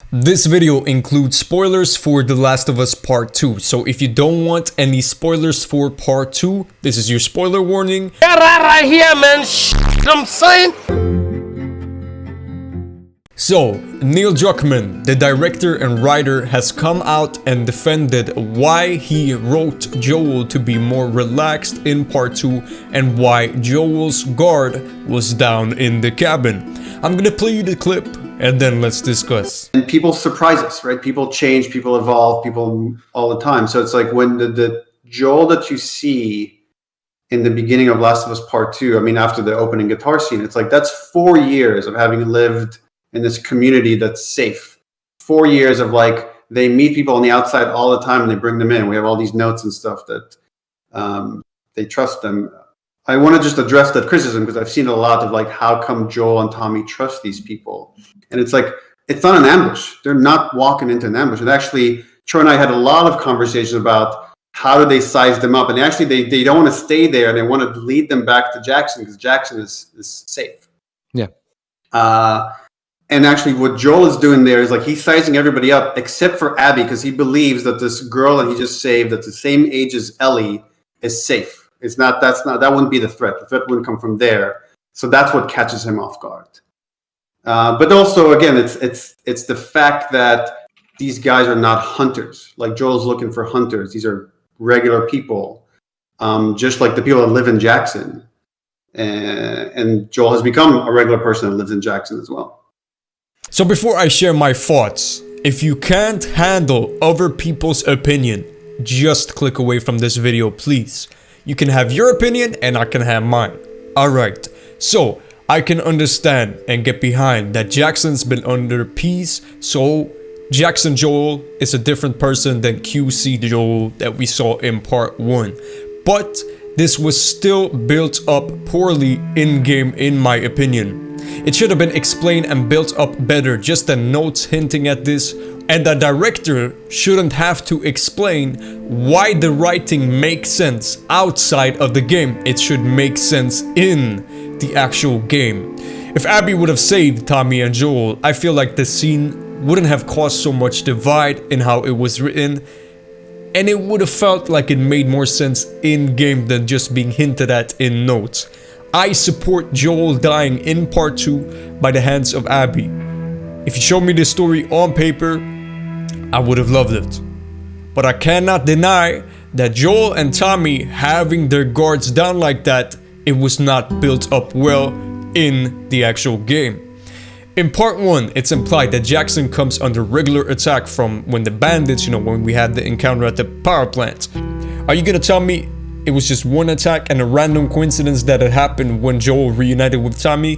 This video includes spoilers for The Last of Us Part 2, so if you don't want any spoilers for Part 2, this is your spoiler warning. Get right here, man. I'm saying. So, Neil Druckmann, the director and writer, has come out and defended why he wrote Joel to be more relaxed in Part 2 and why Joel's guard was down in the cabin. I'm gonna play you the clip and then let's discuss. And people surprise us, right? People change, people evolve, people all the time. So it's like when the Joel that you see in the beginning of Last of Us Part 2, I mean, after the opening guitar scene, it's like that's 4 years of having lived in this community that's safe. 4 years of like, they meet people on the outside all the time and they bring them in. We have all these notes and stuff that they trust them. I want to just address that criticism because I've seen a lot of like, how come Joel and Tommy trust these people? And it's like, it's not an ambush. They're not walking into an ambush. And actually, Troy and I had a lot of conversations about how do they size them up. And actually, they don't want to stay there. They want to lead them back to Jackson because Jackson is safe. Yeah. And actually, what Joel is doing there is like he's sizing everybody up except for Abby because he believes that this girl that he just saved, that's the same age as Ellie, is safe. That wouldn't be the threat. The threat wouldn't come from there. So that's what catches him off guard. But also, again, it's the fact that these guys are not hunters. Like Joel's looking for hunters. These are regular people, just like the people that live in Jackson. And Joel has become a regular person that lives in Jackson as well. So before I share my thoughts, if you can't handle other people's opinion, just click away from this video, please. You can have your opinion and I can have mine. Alright, so I can understand and get behind that Jackson's been under peace, so Jackson Joel is a different person than QC Joel that we saw in Part 1. But this was still built up poorly in-game in my opinion. It should have been explained and built up better, just the notes hinting at this, and the director shouldn't have to explain why the writing makes sense outside of the game. It should make sense in the actual game. If Abby would have saved Tommy and Joel, I feel like the scene wouldn't have caused so much divide in how it was written, and it would have felt like it made more sense in game than just being hinted at in notes. I support Joel dying in Part 2 by the hands of Abby. If you showed me this story on paper, I would have loved it. But I cannot deny that Joel and Tommy having their guards down like that, it was not built up well in the actual game. In Part 1, it's implied that Jackson comes under regular attack from when the bandits, when we had the encounter at the power plant. Are you gonna tell me it was just one attack and a random coincidence that it happened when Joel reunited with Tommy?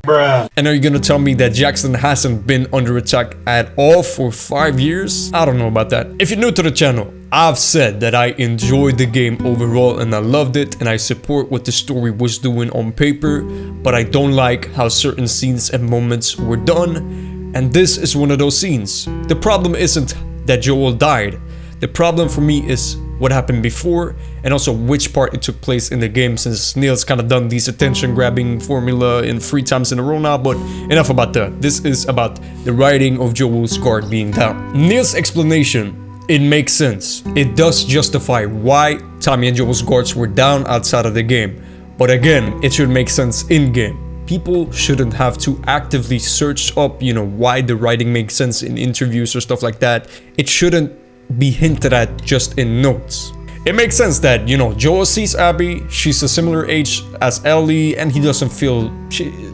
Bruh. And are you gonna tell me that Jackson hasn't been under attack at all for 5 years? I don't know about that. If you're new to the channel, I've said that I enjoyed the game overall and I loved it and I support what the story was doing on paper, but I don't like how certain scenes and moments were done, and this is one of those scenes. The problem isn't that Joel died. The problem for me is what happened before and also which part it took place in the game, since Neil's kind of done these attention grabbing formula in 3 times in a row now. But enough about that. This is about the writing of Joel's guard being down. Neil's explanation, it makes sense. It does justify why Tommy and Joel's guards were down outside of the game. But again, it should make sense in game. People shouldn't have to actively search up, why the writing makes sense in interviews or stuff like that. It shouldn't be hinted at just in notes. It makes sense that, Joel sees Abby, she's a similar age as Ellie, and he doesn't feel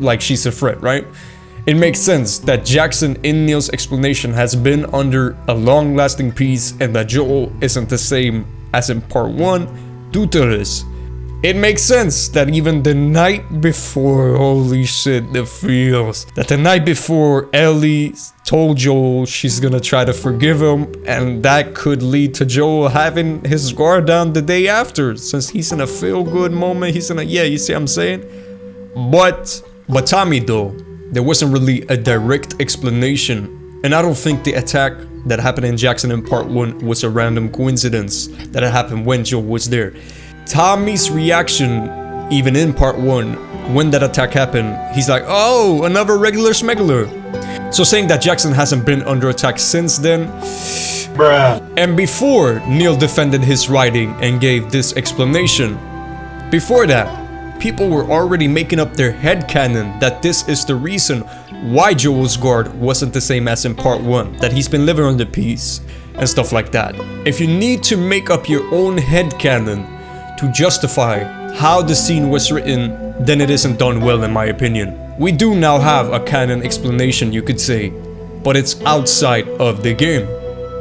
like she's a threat, right? It makes sense that Jackson in Neil's explanation has been under a long-lasting peace and that Joel isn't the same as in Part 1 due to this. It makes sense that even the night before, holy shit, the feels, that the night before Ellie told Joel she's gonna try to forgive him, and that could lead to Joel having his guard down the day after, since he's in a feel-good moment, he's in a, yeah, you see what I'm saying? But Tommy though, there wasn't really a direct explanation, and I don't think the attack that happened in Jackson in Part 1 was a random coincidence that it happened when Joel was there. Tommy's reaction, even in Part 1, when that attack happened, he's like, oh, another regular smuggler. So saying that Jackson hasn't been under attack since then. Bruh. And before Neil defended his writing and gave this explanation, before that, people were already making up their headcanon that this is the reason why Joel's guard wasn't the same as in part 1, that he's been living under peace and stuff like that. If you need to make up your own headcanon to justify how the scene was written, then it isn't done well in my opinion. We do now have a canon explanation, you could say, but it's outside of the game.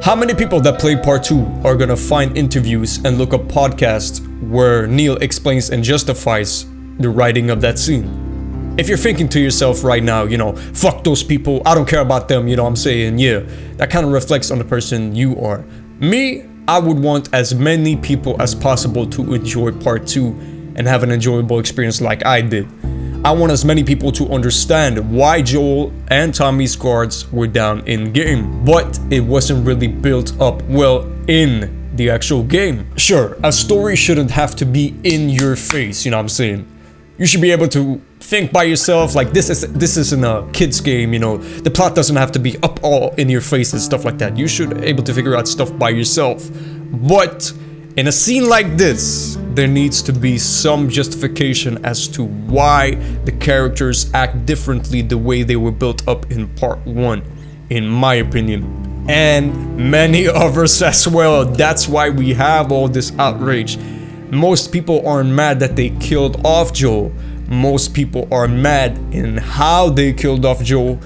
How many people that play part 2 are gonna find interviews and look up podcasts where Neil explains and justifies the writing of that scene? If you're thinking to yourself right now, you know, fuck those people, I don't care about them, you know what I'm saying? Yeah, that kind of reflects on the person you are. Me, I would want as many people as possible to enjoy part 2 and have an enjoyable experience like I did. I want as many people to understand why Joel and Tommy's guards were down in game, but it wasn't really built up well in the actual game. Sure, a story shouldn't have to be in your face, you know what I'm saying? You should be able to think by yourself, like this isn't a kid's game, you know, the plot doesn't have to be up all in your face and stuff like that. You should be able to figure out stuff by yourself. But in a scene like this, there needs to be some justification as to why the characters act differently the way they were built up in part 1, in my opinion. And many others as well. That's why we have all this outrage. Most people aren't mad that they killed off Joel. Most people are mad in how they killed off Joel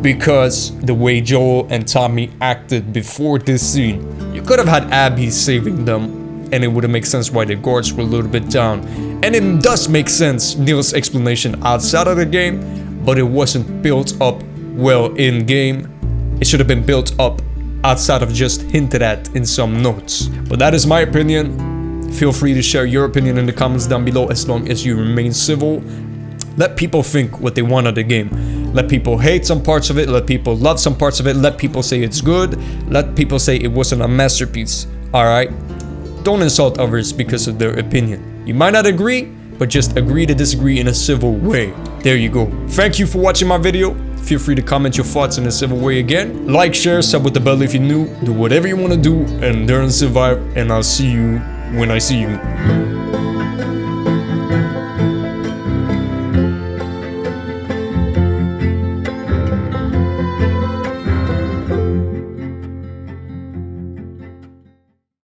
because the way Joel and Tommy acted before this scene. You could have had Abby saving them, and it wouldn't make sense why the guards were a little bit down. And it does make sense, Neil's explanation outside of the game, but it wasn't built up well in game. It should have been built up outside of just hinted at in some notes. But that is my opinion. Feel free to share your opinion in the comments down below as long as you remain civil. Let people think what they want of the game. Let people hate some parts of it, let people love some parts of it, let people say it's good, let people say it wasn't a masterpiece, alright? Don't insult others because of their opinion. You might not agree, but just agree to disagree in a civil way. There you go. Thank you for watching my video. Feel free to comment your thoughts in a civil way again. Like, share, sub with the bell if you're new. Do whatever you want to do and learn to survive. And I'll see you when I see you.